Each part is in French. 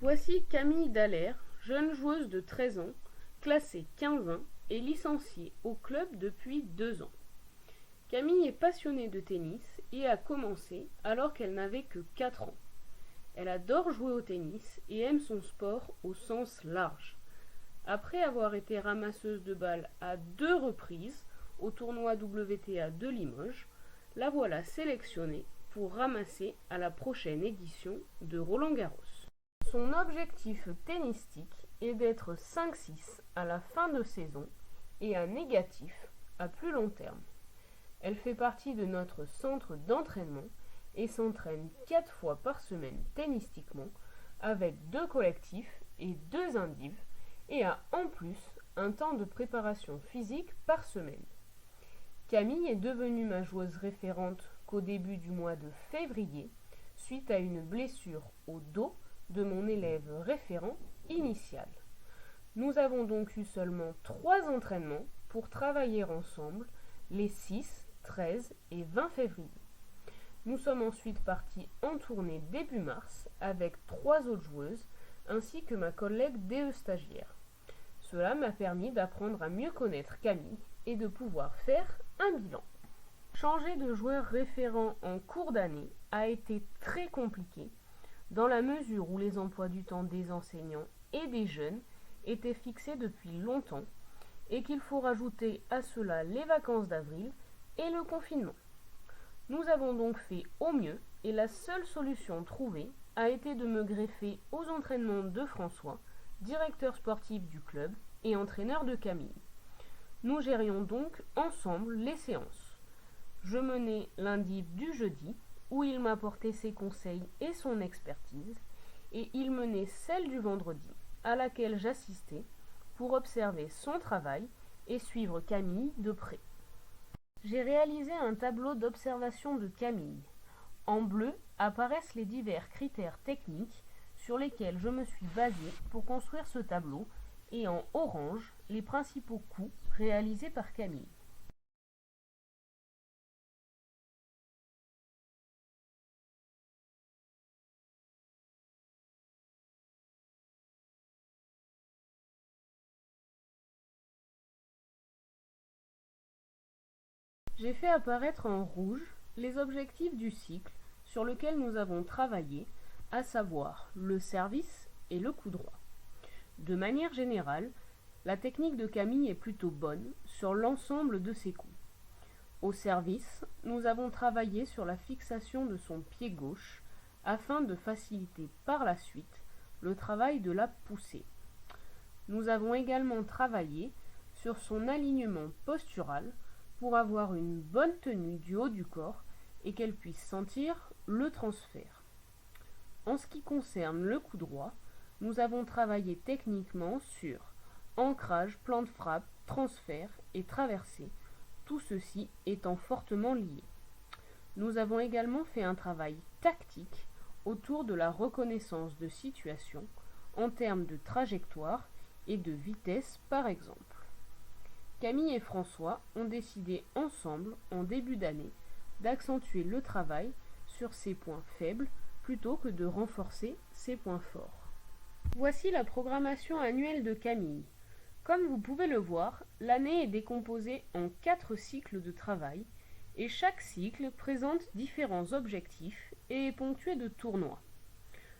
Voici Camille Dallaire, jeune joueuse de 13 ans, classée 15 et licenciée au club depuis 2 ans. Camille est passionnée de tennis et a commencé alors qu'elle n'avait que 4 ans. Elle adore jouer au tennis et aime son sport au sens large. Après avoir été ramasseuse de balles à 2 reprises au tournoi WTA de Limoges, la voilà sélectionnée pour ramasser à la prochaine édition de Roland-Garros. Son objectif tennistique est d'être 5-6 à la fin de saison et un négatif à plus long terme. Elle fait partie de notre centre d'entraînement et s'entraîne 4 fois par semaine tennistiquement avec 2 collectifs et 2 indives et a en plus un temps de préparation physique par semaine. Camille est devenue ma joueuse référente qu'au début du mois de février suite à une blessure au dos de mon élève référent initial. Nous avons donc eu seulement 3 entraînements pour travailler ensemble les 6, 13 et 20 février. Nous sommes ensuite partis en tournée début mars avec 3 autres joueuses ainsi que ma collègue DE stagiaire. Cela m'a permis d'apprendre à mieux connaître Camille et de pouvoir faire un bilan. Changer de joueur référent en cours d'année a été très compliqué dans la mesure où les emplois du temps des enseignants et des jeunes étaient fixés depuis longtemps et qu'il faut rajouter à cela les vacances d'avril et le confinement. Nous avons donc fait au mieux et la seule solution trouvée a été de me greffer aux entraînements de François, directeur sportif du club et entraîneur de Camille. Nous gérions donc ensemble les séances. Je menais lundi du jeudi, où il m'apportait ses conseils et son expertise, et il menait celle du vendredi, à laquelle j'assistais pour observer son travail et suivre Camille de près. J'ai réalisé un tableau d'observation de Camille. En bleu apparaissent les divers critères techniques sur lesquels je me suis basée pour construire ce tableau, et en orange les principaux coups réalisés par Camille. J'ai fait apparaître en rouge les objectifs du cycle sur lequel nous avons travaillé, à savoir le service et le coup droit. De manière générale, la technique de Camille est plutôt bonne sur l'ensemble de ses coups. Au service, nous avons travaillé sur la fixation de son pied gauche afin de faciliter par la suite le travail de la poussée. Nous avons également travaillé sur son alignement postural pour avoir une bonne tenue du haut du corps et qu'elle puisse sentir le transfert. En ce qui concerne le coup droit, nous avons travaillé techniquement sur ancrage, plan de frappe, transfert et traversée, tout ceci étant fortement lié. Nous avons également fait un travail tactique autour de la reconnaissance de situation en termes de trajectoire et de vitesse par exemple. Camille et François ont décidé ensemble, en début d'année, d'accentuer le travail sur ses points faibles plutôt que de renforcer ses points forts. Voici la programmation annuelle de Camille. Comme vous pouvez le voir, l'année est décomposée en 4 cycles de travail et chaque cycle présente différents objectifs et est ponctué de tournois.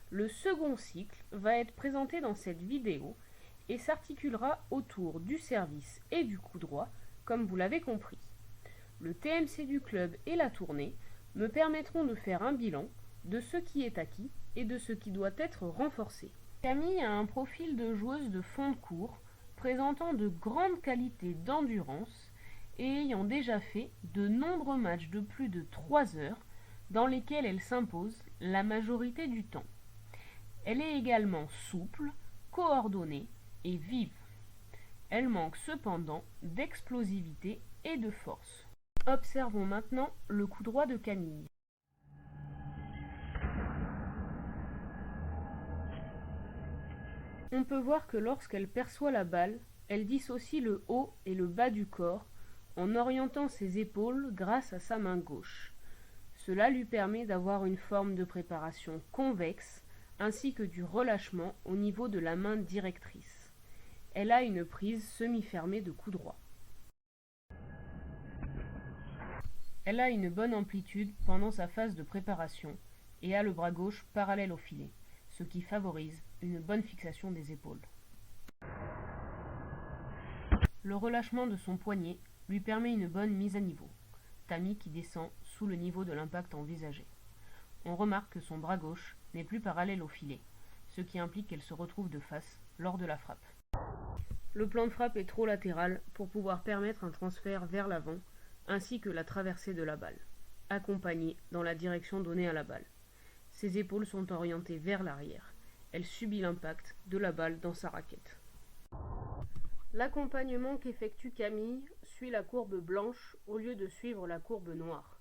Le second cycle va être présenté dans cette vidéo et s'articulera autour du service et du coup droit, comme vous l'avez compris. Le TMC du club et la tournée me permettront de faire un bilan de ce qui est acquis et de ce qui doit être renforcé. Camille a un profil de joueuse de fond de cours présentant de grandes qualités d'endurance et ayant déjà fait de nombreux matchs de plus de 3 heures dans lesquels elle s'impose la majorité du temps. Elle est également souple, coordonnée et vive. Elle manque cependant d'explosivité et de force. Observons maintenant le coup droit de Camille. On peut voir que lorsqu'elle perçoit la balle, elle dissocie le haut et le bas du corps en orientant ses épaules grâce à sa main gauche. Cela lui permet d'avoir une forme de préparation convexe ainsi que du relâchement au niveau de la main directrice. Elle a une prise semi-fermée de coup droit. Elle a une bonne amplitude pendant sa phase de préparation et a le bras gauche parallèle au filet, ce qui favorise une bonne fixation des épaules. Le relâchement de son poignet lui permet une bonne mise à niveau, tamis qui descend sous le niveau de l'impact envisagé. On remarque que son bras gauche n'est plus parallèle au filet, ce qui implique qu'elle se retrouve de face lors de la frappe. Le plan de frappe est trop latéral pour pouvoir permettre un transfert vers l'avant, ainsi que la traversée de la balle, accompagnée dans la direction donnée à la balle. Ses épaules sont orientées vers l'arrière. Elle subit l'impact de la balle dans sa raquette. L'accompagnement qu'effectue Camille suit la courbe blanche au lieu de suivre la courbe noire.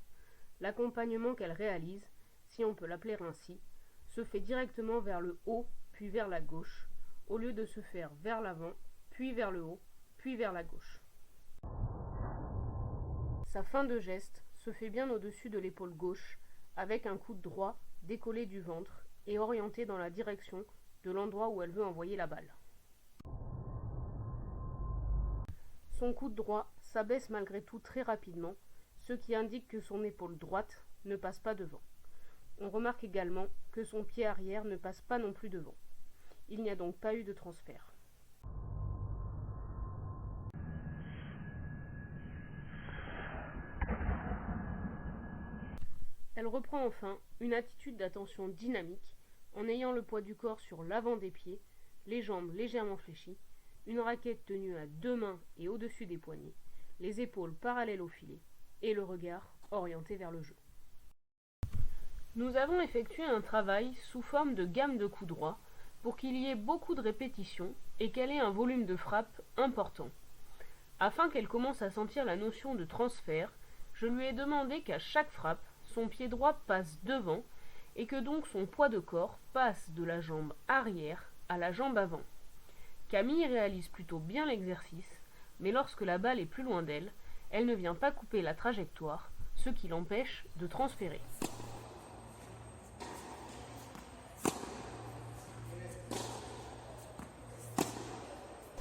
L'accompagnement qu'elle réalise, si on peut l'appeler ainsi, se fait directement vers le haut puis vers la gauche, au lieu de se faire vers l'avant, puis vers le haut, puis vers la gauche. Sa fin de geste se fait bien au-dessus de l'épaule gauche, avec un coude droit décollé du ventre et orienté dans la direction de l'endroit où elle veut envoyer la balle. Son coude droit s'abaisse malgré tout très rapidement, ce qui indique que son épaule droite ne passe pas devant. On remarque également que son pied arrière ne passe pas non plus devant. Il n'y a donc pas eu de transfert. Elle reprend enfin une attitude d'attention dynamique en ayant le poids du corps sur l'avant des pieds, les jambes légèrement fléchies, une raquette tenue à deux mains et au-dessus des poignets, les épaules parallèles au filet et le regard orienté vers le jeu. Nous avons effectué un travail sous forme de gamme de coups droits pour qu'il y ait beaucoup de répétitions et qu'elle ait un volume de frappe important. Afin qu'elle commence à sentir la notion de transfert, je lui ai demandé qu'à chaque frappe, son pied droit passe devant et que donc son poids de corps passe de la jambe arrière à la jambe avant. Camille réalise plutôt bien l'exercice, mais lorsque la balle est plus loin d'elle, elle ne vient pas couper la trajectoire, ce qui l'empêche de transférer.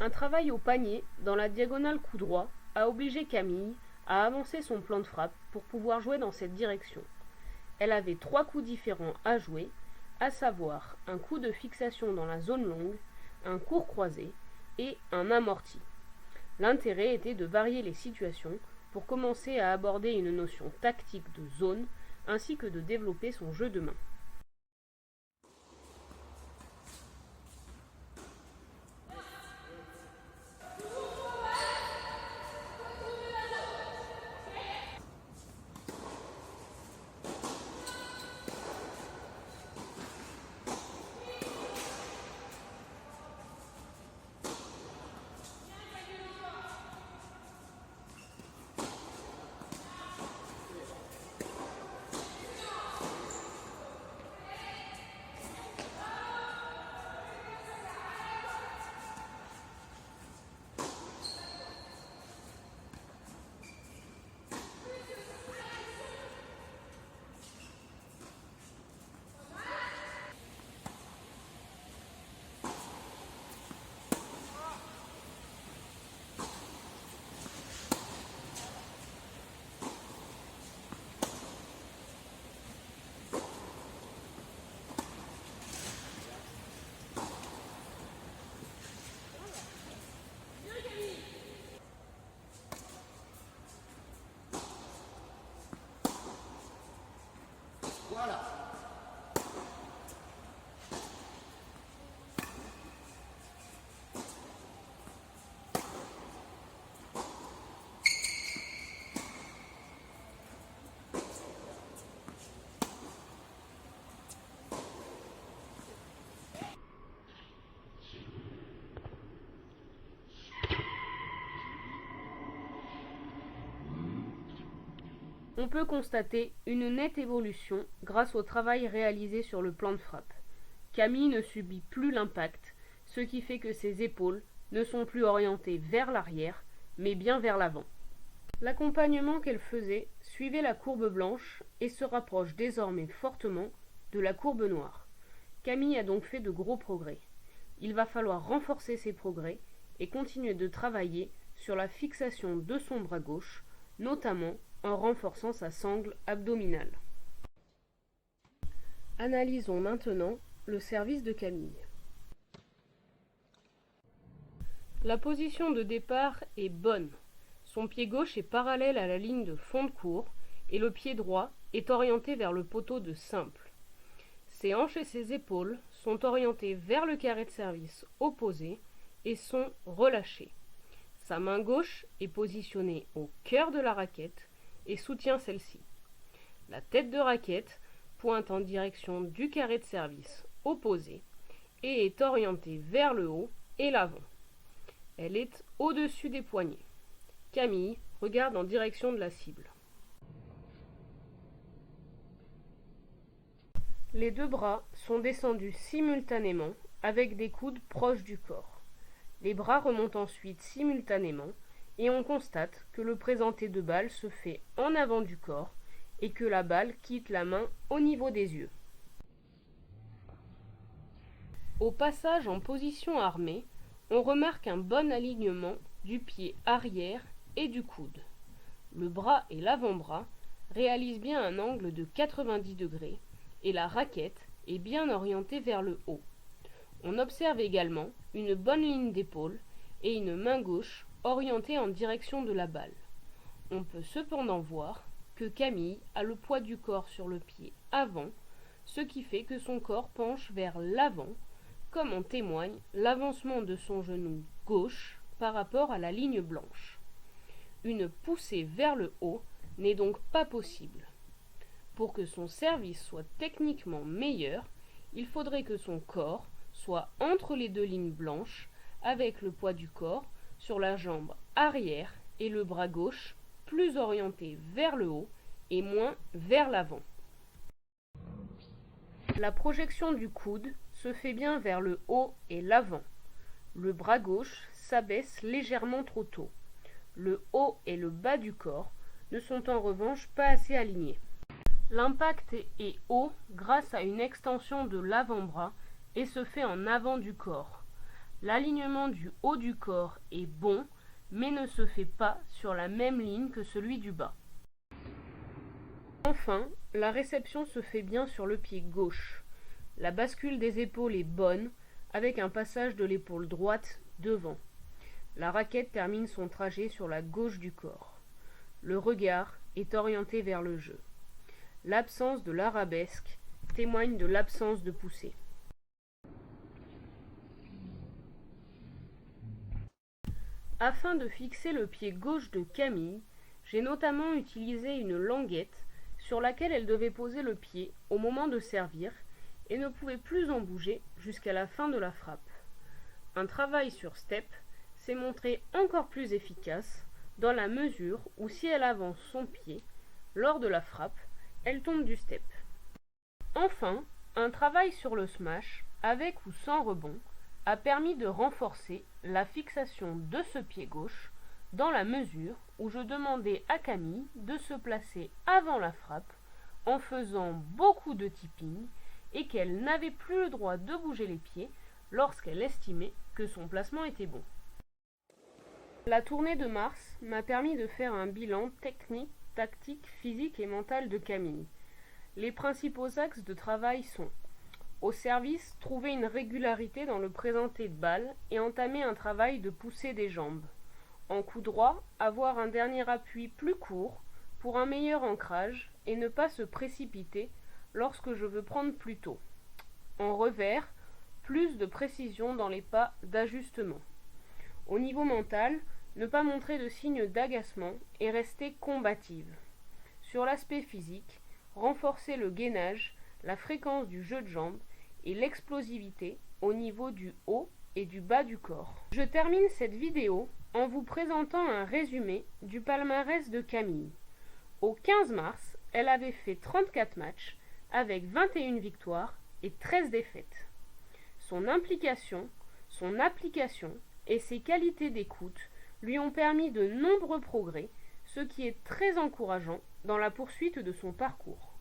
Un travail au panier dans la diagonale coup droit a obligé Camille à avancer son plan de frappe pour pouvoir jouer dans cette direction. Elle avait 3 coups différents à jouer, à savoir un coup de fixation dans la zone longue, un court croisé et un amorti. L'intérêt était de varier les situations pour commencer à aborder une notion tactique de zone ainsi que de développer son jeu de main. On peut constater une nette évolution grâce au travail réalisé sur le plan de frappe. Camille ne subit plus l'impact, ce qui fait que ses épaules ne sont plus orientées vers l'arrière, mais bien vers l'avant. L'accompagnement qu'elle faisait suivait la courbe blanche et se rapproche désormais fortement de la courbe noire. Camille a donc fait de gros progrès. Il va falloir renforcer ces progrès et continuer de travailler sur la fixation de son bras gauche, notamment en renforçant sa sangle abdominale. Analysons maintenant le service de Camille. La position de départ est bonne. Son pied gauche est parallèle à la ligne de fond de cours et le pied droit est orienté vers le poteau de simple. Ses hanches et ses épaules sont orientées vers le carré de service opposé et sont relâchées. Sa main gauche est positionnée au cœur de la raquette et soutient celle-ci. La tête de raquette pointe en direction du carré de service opposé et est orientée vers le haut et l'avant. Elle est au-dessus des poignets. Camille regarde en direction de la cible. Les deux bras sont descendus simultanément avec des coudes proches du corps. Les bras remontent ensuite simultanément et on constate que le présenté de balle se fait en avant du corps et que la balle quitte la main au niveau des yeux. Au passage en position armée, on remarque un bon alignement du pied arrière et du coude. Le bras et l'avant-bras réalisent bien un angle de 90 degrés et la raquette est bien orientée vers le haut. On observe également une bonne ligne d'épaule et une main gauche orientée en direction de la balle. On peut cependant voir que Camille a le poids du corps sur le pied avant, ce qui fait que son corps penche vers l'avant, comme en témoigne l'avancement de son genou gauche par rapport à la ligne blanche. Une poussée vers le haut n'est donc pas possible. Pour que son service soit techniquement meilleur, il faudrait que son corps soit entre les deux lignes blanches, avec le poids du corps sur la jambe arrière et le bras gauche plus orienté vers le haut et moins vers l'avant. La projection du coude se fait bien vers le haut et l'avant. Le bras gauche s'abaisse légèrement trop tôt. Le haut et le bas du corps ne sont en revanche pas assez alignés. L'impact est haut grâce à une extension de l'avant-bras et se fait en avant du corps. L'alignement du haut du corps est bon, mais ne se fait pas sur la même ligne que celui du bas. Enfin, la réception se fait bien sur le pied gauche. La bascule des épaules est bonne, avec un passage de l'épaule droite devant. La raquette termine son trajet sur la gauche du corps. Le regard est orienté vers le jeu. L'absence de l'arabesque témoigne de l'absence de poussée. Afin de fixer le pied gauche de Camille, j'ai notamment utilisé une languette sur laquelle elle devait poser le pied au moment de servir et ne pouvait plus en bouger jusqu'à la fin de la frappe. Un travail sur step s'est montré encore plus efficace dans la mesure où si elle avance son pied, lors de la frappe, elle tombe du step. Enfin, un travail sur le smash, avec ou sans rebond, a permis de renforcer la fixation de ce pied gauche dans la mesure où je demandais à Camille de se placer avant la frappe en faisant beaucoup de tipping et qu'elle n'avait plus le droit de bouger les pieds lorsqu'elle estimait que son placement était bon. La tournée de mars m'a permis de faire un bilan technique, tactique, physique et mental de Camille. Les principaux axes de travail sont: au service, trouver une régularité dans le présenté de balle et entamer un travail de poussée des jambes. En coup droit, avoir un dernier appui plus court pour un meilleur ancrage et ne pas se précipiter lorsque je veux prendre plus tôt. En revers, plus de précision dans les pas d'ajustement. Au niveau mental, ne pas montrer de signes d'agacement et rester combative. Sur l'aspect physique, renforcer le gainage, la fréquence du jeu de jambes et l'explosivité au niveau du haut et du bas du corps. Je termine cette vidéo en vous présentant un résumé du palmarès de Camille. Au 15 mars, elle avait fait 34 matchs avec 21 victoires et 13 défaites. Son implication, son application et ses qualités d'écoute lui ont permis de nombreux progrès, ce qui est très encourageant dans la poursuite de son parcours.